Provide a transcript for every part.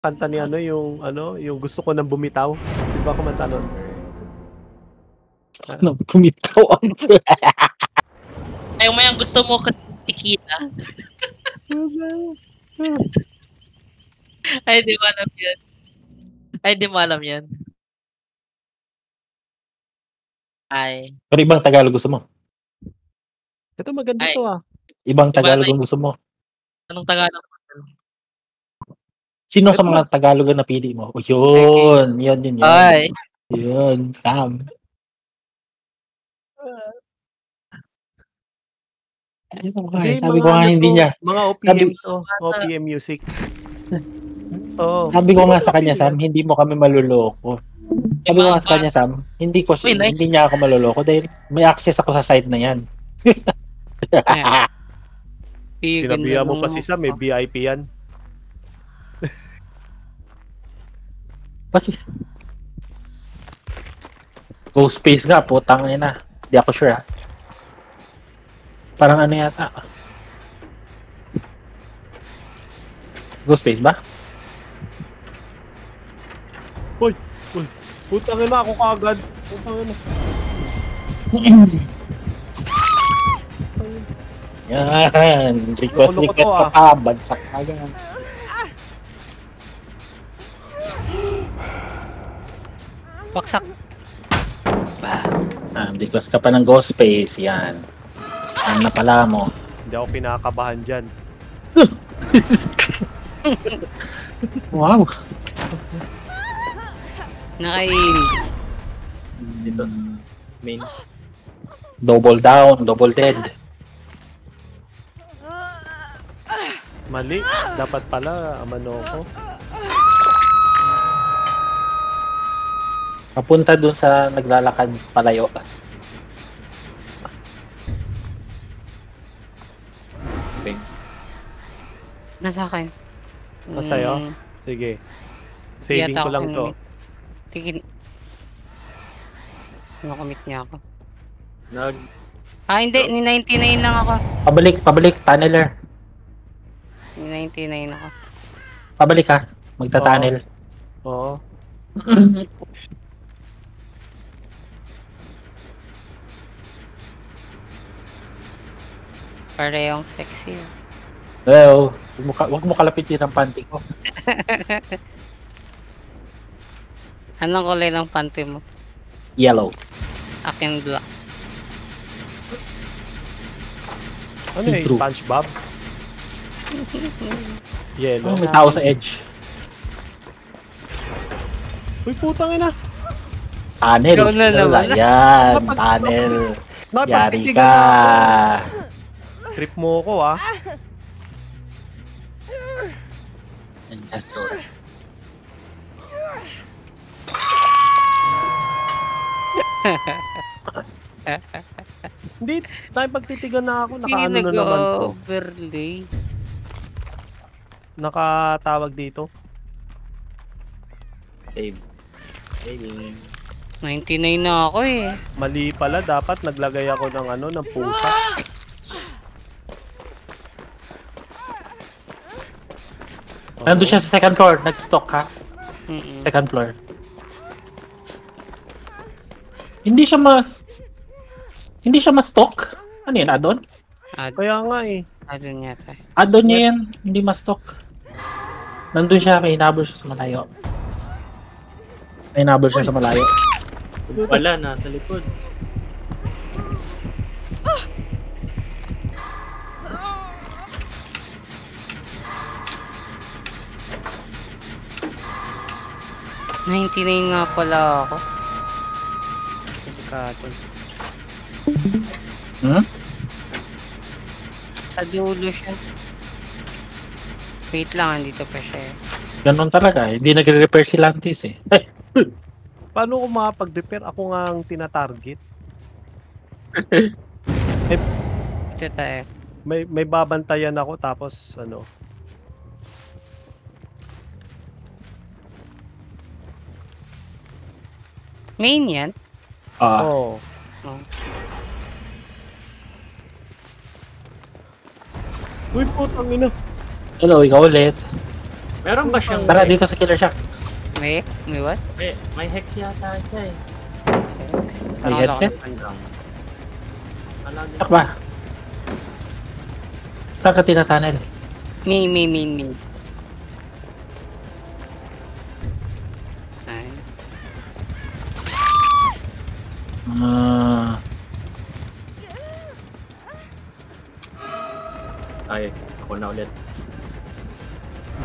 kanta ni yung gusto ko nang bumitaw. Di ba kumanta nun? Nang bumitaw ang Ayaw mo yung gusto mo tequila. Ay, di mo alam yan. Ay, di mo alam yan. Ay. Pero ibang Tagalog gusto mo? Ito maganda to ah. Ibang Tagalog ang gusto mo? Anong Tagalog? Sino sa mga Tagalog na napili mo? Oh, yun. Yun. Ay. Yun, Sam. Sabi ko nga hindi niya. Mga OPM to. OPM music. Sabi ko nga sa kanya, Sam, hindi mo kami maluloko. Sabi ko nga sa kanya, Sam, hindi niya ako maluloko dahil may access ako sa site na yan. Sinabihan mo pa si Sam, may VIP yan. Ghost Space nga, putang ina. Hindi ako sure ha. Parang ano yata. Ghost Space ba? Uy! Putang ina ako kaagad. Putang ina. Yan. Request ko pa. Bagsak ka ganyan. Baksak. Request ka pa ng Ghost Space. Yan. Ano na pala mo? Hindi ako pinakabahan dyan. Wow. Nakain. Dito. Main. Double down, double dead. Mali. Dapat pala, amano ko. Papunta dun sa naglalakad palayo. Okay. Nasa akin. Nasa'yo? Sige. Saving ko lang to. Tigil. Nakamit niya ako. Hindi. Ni-99 lang ako. Pabalik. Tunneler. Ni-99 ako. Pabalik ha. Magta-tunnel. Oo. Parehong sexy. Well, wag mo kalapitin ang panty ko. Anong kulay ng panty mo? Yellow. Akin black. Ano yung SpongeBob? Yellow. May tao sa edge. Uy, putang ina. Tunnel. Ikaw na naman. Yan, tunnel. Yari ka. Trip mo ko ah. Hindi, tayo pagtitigan na ako. Nakaano na naman to. Overlay. Nakatawag dito. Save. Saving. 99 na ako eh. Mali pala, dapat naglagay ako ng ng pusa. Nandun siya sa second floor, nag-stock ha. Second floor. Hindi siya ma-stock. Ano yan, add-on? Kaya nga eh. Add-on yata. Add-on niya yan, hindi ma-stock. Nandun siya, may hinabol siya sa malayo. May hinabol siya sa malayo. Wala, nasa likod. $99 nga pala ako. Sa dulo siya. Wait lang, andito pa siya. Ganon talaga, hindi nagre-repair si Lantis eh. Paano ko makapag-repair? Ako nga ang tina-target. Ito tayo. May babantayan ako tapos Main yan? Oo. Uy, putang ina. Hello, ikaw ulit. Meron ba siyang... Tara, dito sa Killer Shack. May what? May hex yata siya eh. May Parang head wala check? akong- Alam niya. Shack ba? Saan ka tinatunnel? Me. Ay. Ay, ako na ulit.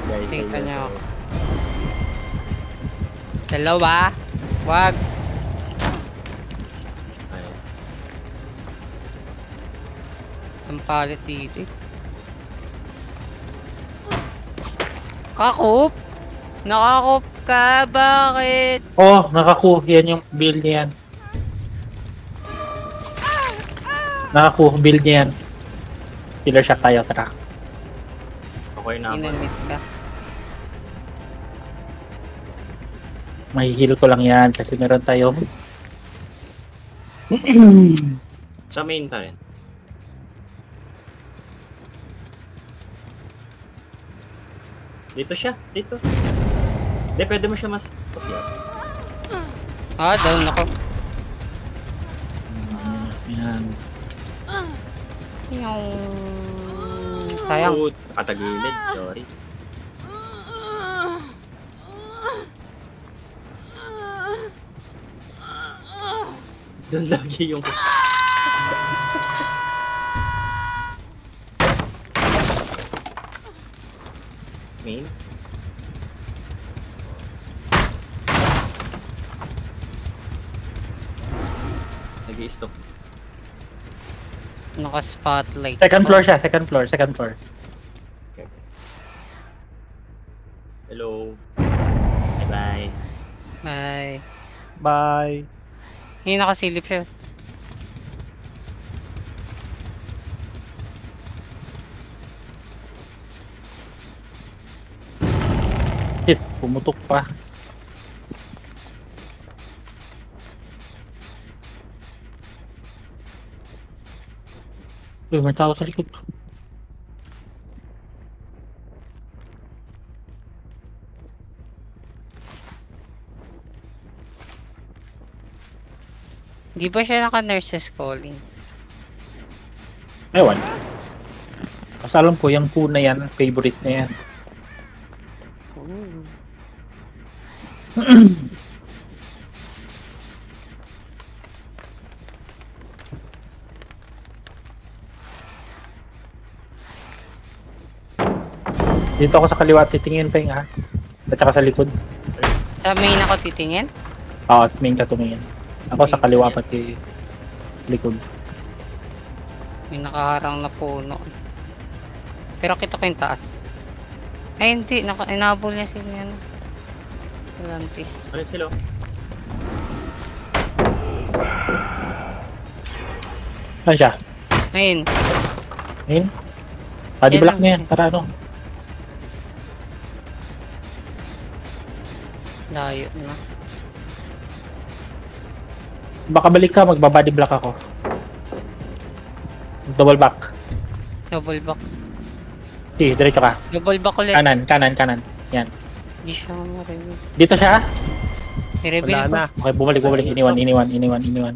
Guys, Tingnan ayun. niyo ako. Dalawa. Wag. Ay, Ang palit dito eh. Kakup? Nakakup ka? Bakit? Oh, nakaku. Yan yung build niya yan. Nakaku, build niya yan. Killer Shack tayo, tara. okay na ako. Inamit ka. Mahihil ko lang yan kasi meron tayo. Sa main pa rin. Dito siya, dito. Hindi, pwede mo siya mas... Okay. Down ako. Yan. Yung... Sayang. Oh, nakatagilid, sorry. Doon lagi yung... Main? Nag-i-stop. Naka-spotlight. Second floor siya, second floor. Hello. Bye-bye. Ay. Bye. Hindi nakasilip siya. Shit, pumutok pa. Uy, may tao sa likod. Di ba siya naka-nurses calling? Ewan. Kasi alam ko, yung kuna yan, favorite na yan. Ooh. Dito ako sa kaliwa, titingin pa yung ha. At saka sa likod. Sa main ako titingin? Oo, at main ka tumingin. Ako sa kaliwa pati likod. May nakaharang na puno. Pero kita ko yung taas. Ay hindi, inabol niya si ano. Atlantis. Ano sila? Saan siya? Ayun. Ayun. Body Yan block lang. niya yan, para ano. Layo na. Baka balik ka, magbabody block ako. Double back. Double back. Sige, diretso ka. Double back ulit. Kanan. Yan. Hindi siya ma-reveal. Dito siya? I-reveal Wala ko. na. Okay, bumalik. Iniwan.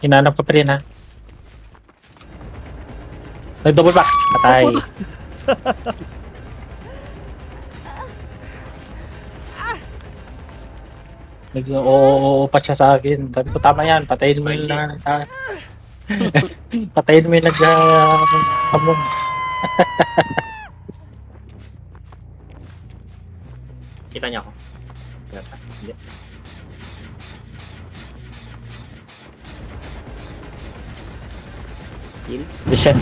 Hinanap ka pa rin ha. Nag-double back. Patay. Nag-oo pa siya sa akin. Sabi ko, tama yan. Patayin mo yung patayin mo yung nag-hamon. Kita niya ako. Yata. Hindi. Heal? Vision.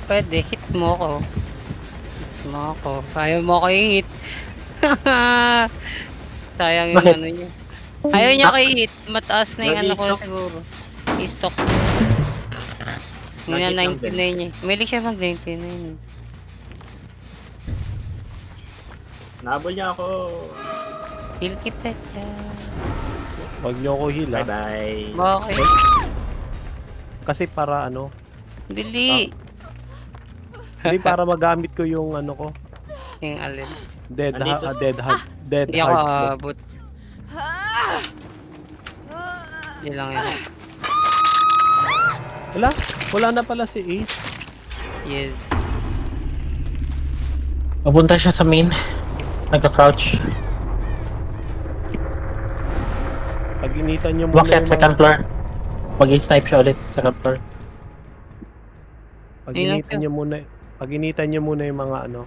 Pwede, hit mo ko. Hit mo ako. Ayaw mo ko i-hit. Sayang yung Bakit? ano niya. Ayaw niya i-hit. Mataas na yung ano ko Nag-i-stock. siguro. I-stock. Nag-hit Ngayon lang 99 niya. Umilig siya mag 99. Nabol niya ako. Heal kita dyan. Wag niyo ako heal ha. Bye-bye. Bakit? Kasi para ano, Bili! hindi para magamit ko yung ano ko, Yung alin. dead Andito ha, dead hard, dead Hindi ako hard. aabot. Hindi lang yun. Wala na pala si Ace. Yes. Mapunta siya sa main. Nagka-crouch. Pag initan nyo muna Bakit? Second floor. Mag-snipe siya ulit. Second floor. pag Ilan initan nyo muna, pag initan nyo muna yung mga ano,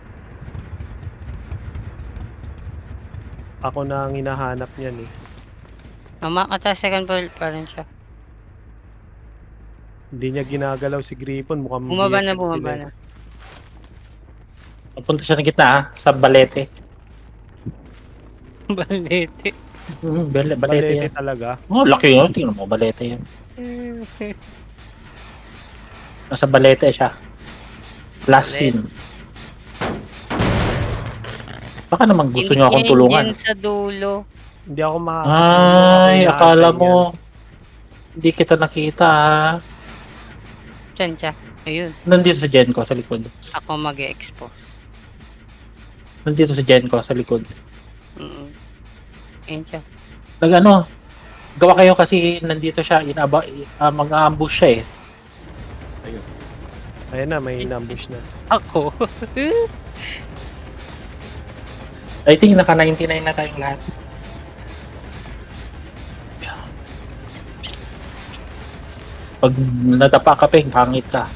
ako na ang hinahanap niyan eh. Makata second floor pa rin siya. Hindi niya ginagalaw si Griffon, mukhang Bumaba na, BFF bumaba sila eh. na. Mapunta siya ng gitna sa balete. Balete. Balete Balete yan. talaga. Oh, laki yun. Tingnan mo, balete yan. Nasa balete siya. Last Balete. scene. Baka naman gusto niyo akong tulungan. Yan sa dulo. Hindi ako Ay, akala mo. Hindi kita nakita ha. Diyan siya. Ayun. Nandito sa Genco sa likod. Ako mag-e-expo. Nandito sa Genco sa likod. Ayun siya. Nag-ano, gawa kayo kasi nandito siya, mag-ambush siya eh. Ayun na, may inambush na. Ako? I think naka 99 na tayong lahat. Pag nadapa ka pa, hangit ka.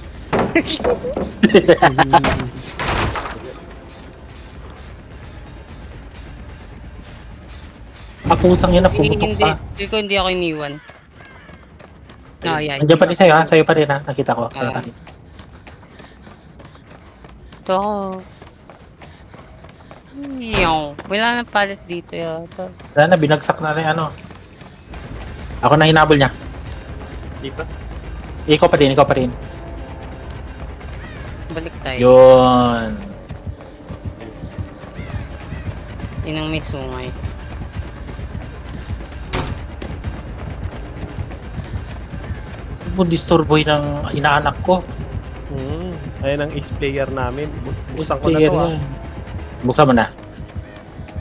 Ako usang yun na pumutok Hindi. pa. Hindi ako iniwan. No, yeah. Nandiyan pa rin sa'yo ha? Sa'yo pa rin ha? Nakita ko. Sa'yo pa rin. Ito ako. Wala nang palit dito yata. Wala na, binagsak na rin ano. Ako na hinabol niya. Di ba? Ikaw pa rin, ikaw pa rin. Balik tayo. Yun. Yun ang may sungay. Mo disturboy ng inaanak ko. Ayun ang ace player namin. Buksan ko na to ha. Buksan mo na.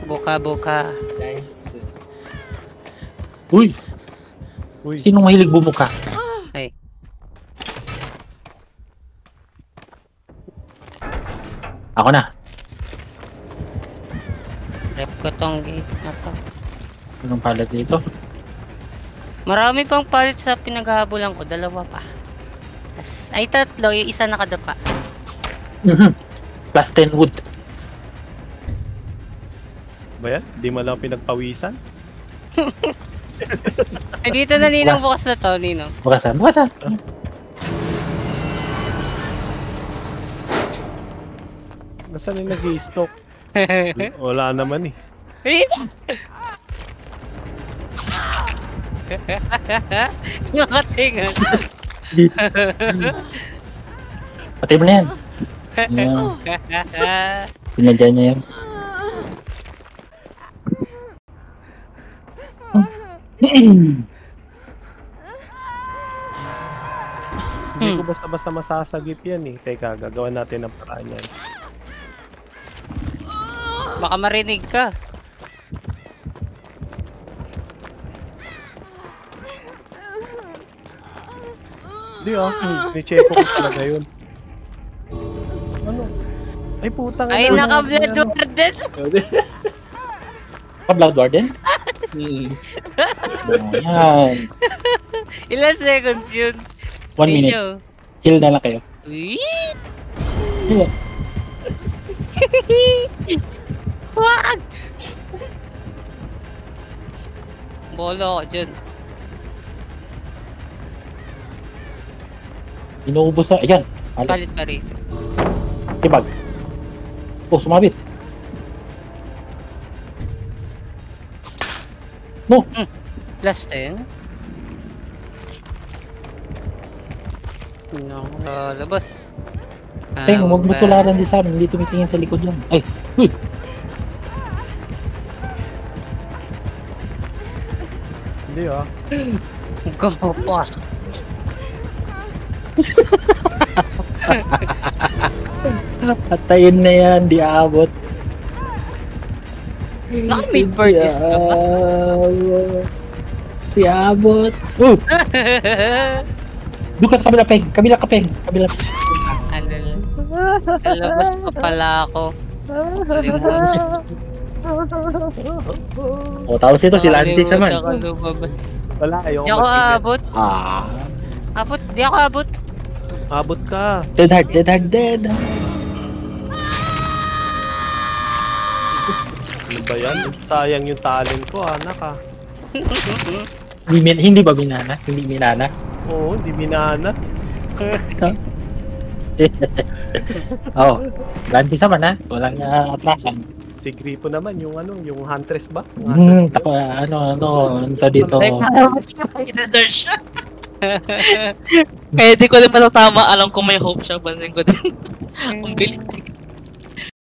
Buka. Nice. Uy! Uy, Sinong mahilig bumuka? Ay. Ako na. Rep ko tong gate na to. Anong palat dito? Marami pang palit sa pinaghahabulan ko. 2 pa. Ay, 3. Yung isa nakadapa. Plus 10 wood. ba yan? Di mo lang pinagpawisan? Ay, dito na Ninong bukas na to, Ninong. Bukasan, bukasan. Nasaan yung nag-i-stock? Wala naman eh. Nakatingan. Patay mo na yan. Pinadyan niya yan. Hindi ko basta-basta masasagip yan eh. Teka, gagawa natin ng paraan yan. Baka marinig ka. Hindi ni-check ko talaga yun. Ano? Ay putang Ay, ina, naka-blood ano? warden. Blood Warden? Yan. Ilan seconds yun? 1 minute. Show. Heal na lang kayo. Uy! Heal. Wag! Bolo ko dyan. Inuubos na. Ayan. Palit pa rito. Tibag. Oh, sumabit. No. Plus 10. Nakalabas. Teng, huwag mo tularan din sa amin. Hindi tumitingin sa likod yan. Ay, uy. Hindi Huwag kang papasok. Patayin na yan, di aabot. Naka-mid birdies ka ba? Di aabot. Doon ka sa kabila, Peng. Kabila ka, Peng. Kabila. Lalabas pa pala ako. O, tapos ito, si Lantis naman. Wala, Di ayoko ako mag-ingat. aabot. Abot, di ako abot. Abot ka. Dead hard, dead hard, dead. Ano ba yan? Sayang yung talent ko, anak ah. Hindi ba binana? Hindi binana? Oo, hindi binana. Oh, Lantis naman ha. Walang atrasan. Si Grifo naman, yung ano, yung Huntress ba? Yung Huntress Tako, ano dito. Inadar siya. Kaya di ko din matatama. Alam ko may hope siya. Pansin ko din. Ang bilis.